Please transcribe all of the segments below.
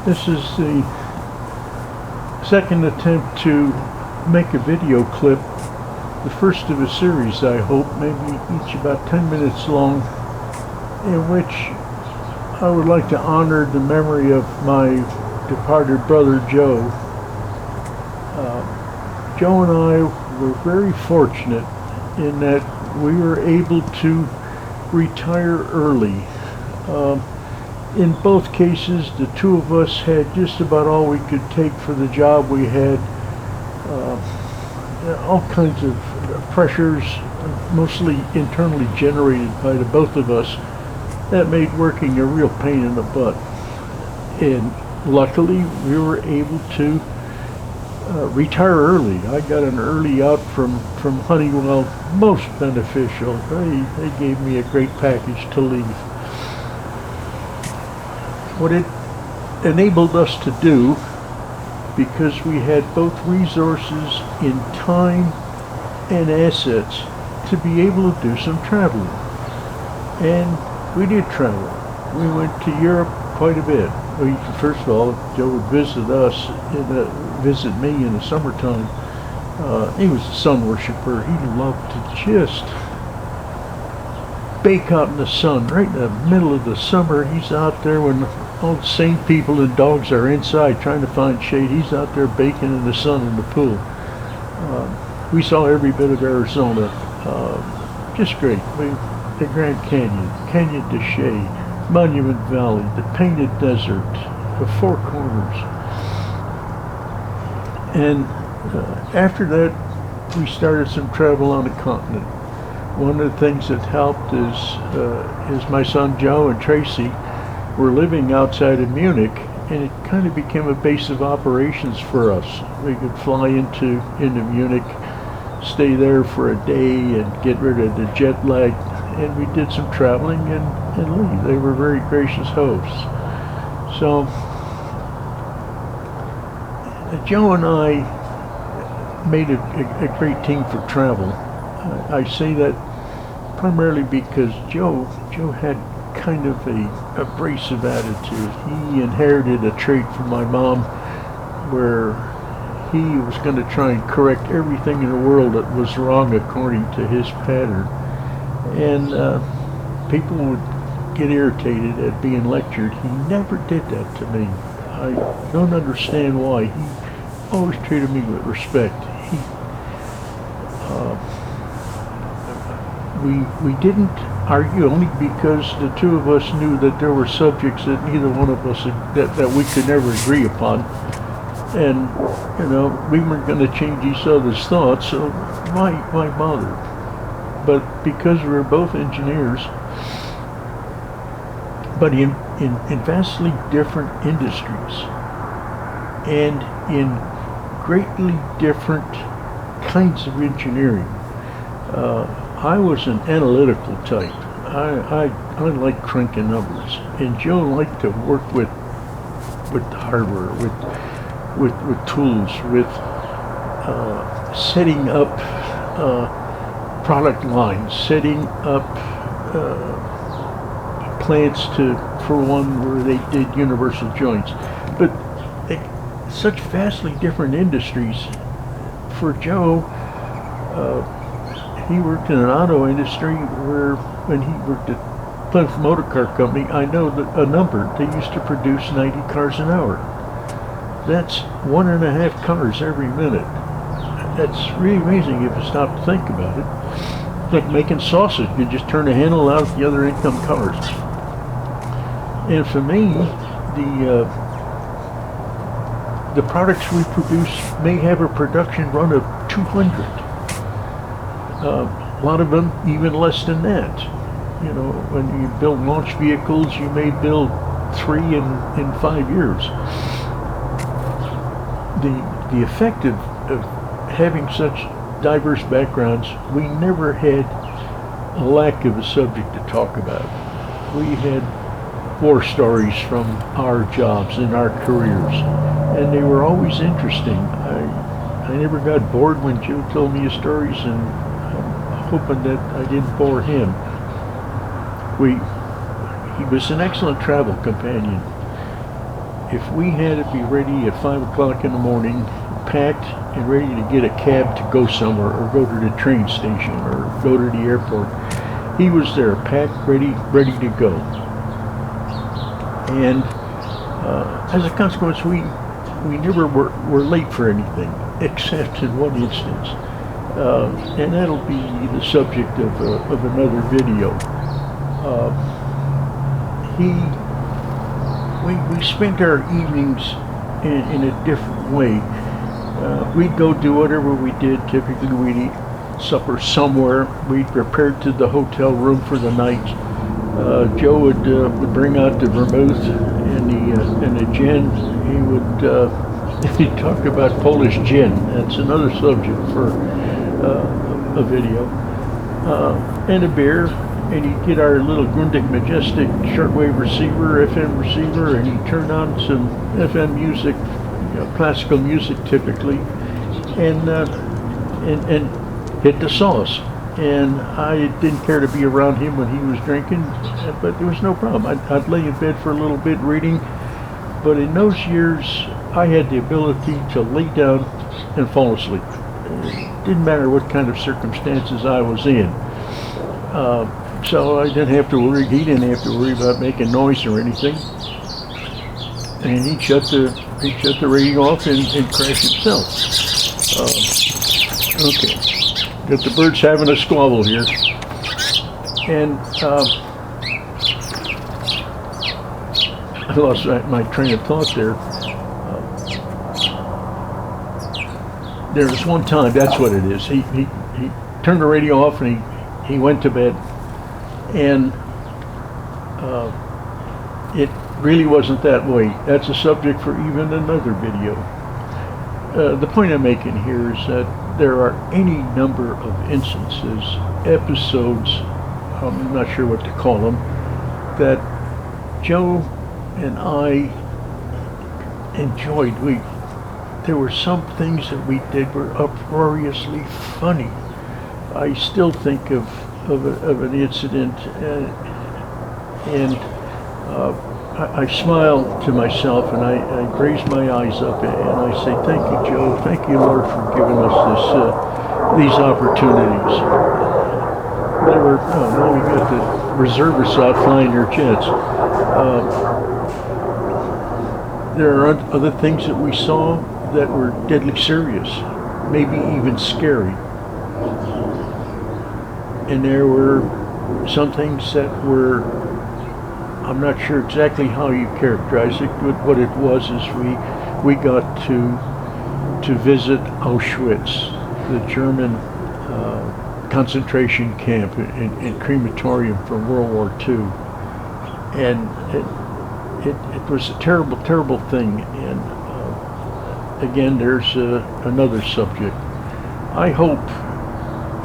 This is the second attempt to make a video clip, the first of a series, I hope, maybe each about 10 minutes long, in which I would like to honor the memory of my departed brother Joe. Joe and I were very fortunate in that we were able to retire early. In both cases, the two of us had just about all we could take for the job we had. All kinds of pressures, mostly internally generated by the both of us, that made working a real pain in the butt. And luckily, we were able to retire early. I got an early out from Honeywell, most beneficial. They gave me a great package to leave. What it enabled us to do, because we had both resources in time and assets, to be able to do some traveling. And we did travel. We went to Europe quite a bit. First of all, Joe would visit me in the summertime. He was a sun worshiper. He loved to just bake out in the sun. Right in the middle of the summer, he's out there when all the sane people and dogs are inside trying to find shade. He's out there baking in the sun in the pool. We saw every bit of Arizona. Just great. The Grand Canyon, Canyon de Chelly, Monument Valley, the Painted Desert, the Four Corners. And after that, we started some travel on the continent. One of the things that helped is my son Joe and Tracy were living outside of Munich, and it kind of became a base of operations for us. We could fly into Munich, stay there for a day and get rid of the jet lag, and we did some traveling and leave. They were very gracious hosts. So Joe and I made a great team for travel. I say that primarily because Joe had kind of a abrasive attitude. He inherited a trait from my mom where he was going to try and correct everything in the world that was wrong according to his pattern. And people would get irritated at being lectured. He never did that to me. I don't understand why. He always treated me with respect. We didn't argue only because the two of us knew that there were subjects that neither one of us that we could never agree upon, and we weren't going to change each other's thoughts, so why bother? But because we were both engineers, but in vastly different industries and in greatly different kinds of engineering. I was an analytical type. I like cranking numbers, and Joe liked to work with hardware, with tools, with setting up product lines, setting up plants for one where they did universal joints, but such vastly different industries. For Joe, he worked in an auto industry where, when he worked at Plymouth Motor Car Company, I know that a number, they used to produce 90 cars an hour. That's 1.5 cars every minute. That's really amazing if you stop to think about it. It's like making sausage. You just turn the handle out, the other end come cars. And for me, the products we produce may have a production run of 200. A lot of them even less than that. When you build launch vehicles, you may build 3 in 5 years. The effect of having such diverse backgrounds, we never had a lack of a subject to talk about. We had war stories from our jobs and our careers, and they were always interesting. I never got bored when Joe told me his stories, and I'm hoping that I didn't bore him. He was an excellent travel companion, if we had to be ready at 5 o'clock in the morning, packed and ready to get a cab to go somewhere or go to the train station or go to the airport, he was there, packed, ready to go. And as a consequence, we never were late for anything, except in one instance. And that'll be the subject of another video. We spent our evenings in a different way. We'd go do whatever we did. Typically, we'd eat supper somewhere. We'd prepare to the hotel room for the night. Joe would bring out the vermouth and the gin. He would he'd talk about Polish gin. That's another subject for a video. And a beer. And he'd get our little Grundig Majestic shortwave receiver, FM receiver, and he'd turn on some FM music, classical music typically, and hit the sauce. And I didn't care to be around him when he was drinking, but there was no problem. I'd lay in bed for a little bit reading, but in those years I had the ability to lay down and fall asleep. It didn't matter what kind of circumstances I was in. So I didn't have to worry, he didn't have to worry about making noise or anything. And he'd shut the radio off and crash himself. Okay, got the birds having a squabble here. And I lost my train of thought there. There was one time, that's what it is. He turned the radio off and he went to bed. And it really wasn't that way. That's a subject for even another video. The point I'm making here is that there are any number of instances, episodes, I'm not sure what to call them, that Joe and I enjoyed. There were some things that we did were uproariously funny. I still think of an incident, and I smile to myself, and I raise my eyes up and I say, "Thank you, Joe. Thank you, Lord, for giving us these opportunities." Now we got the reservists out flying their jets. There are other things that we saw that were deadly serious, maybe even scary. And there were some things that were, I'm not sure exactly how you characterize it, but what it was is we got to visit Auschwitz, the German concentration camp and crematorium from World War II. And it was a terrible, terrible thing. And again, there's another subject. I hope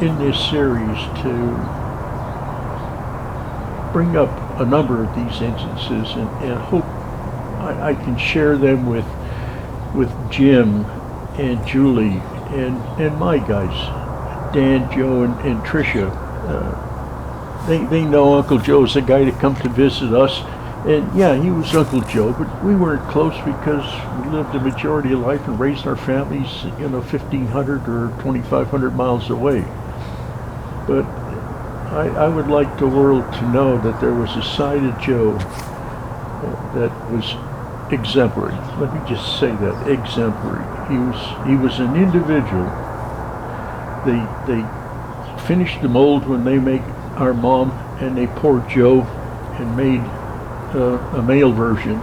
in this series to bring up a number of these instances and hope I can share them with Jim and Julie and my guys, Dan, Joe, and Tricia. They know Uncle Joe's the guy that come to visit us. And yeah, he was Uncle Joe, but we weren't close because we lived a majority of life and raised our families, 1,500 or 2,500 miles away. But I would like the world to know that there was a side of Joe that was exemplary. Let me just say that, exemplary. He was an individual. They finished the mold when they make our mom, and they poured Joe and made a male version.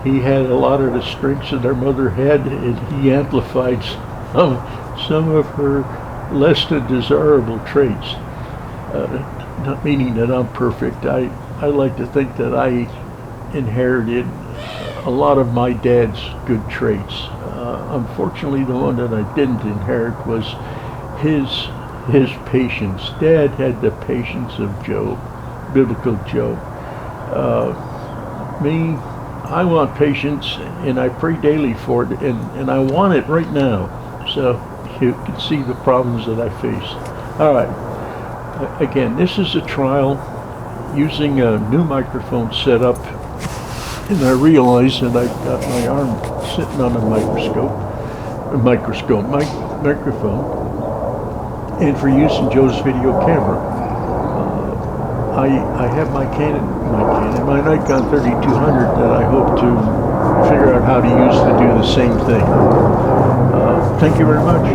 He had a lot of the strengths that our mother had, and he amplified some of her less than desirable traits. Not meaning that I'm perfect. I like to think that I inherited a lot of my dad's good traits. Unfortunately, the one that I didn't inherit was his patience. Dad had the patience of Job, biblical Job. Me, I want patience, and I pray daily for it, and I want it right now, so you can see the problems that I face. All right. Again, this is a trial using a new microphone setup. and I realized that I got my arm sitting on a microphone, and for use in Joe's video camera. I have my Nikon 3200 that I hope to figure out how to use to do the same thing. Thank you very much.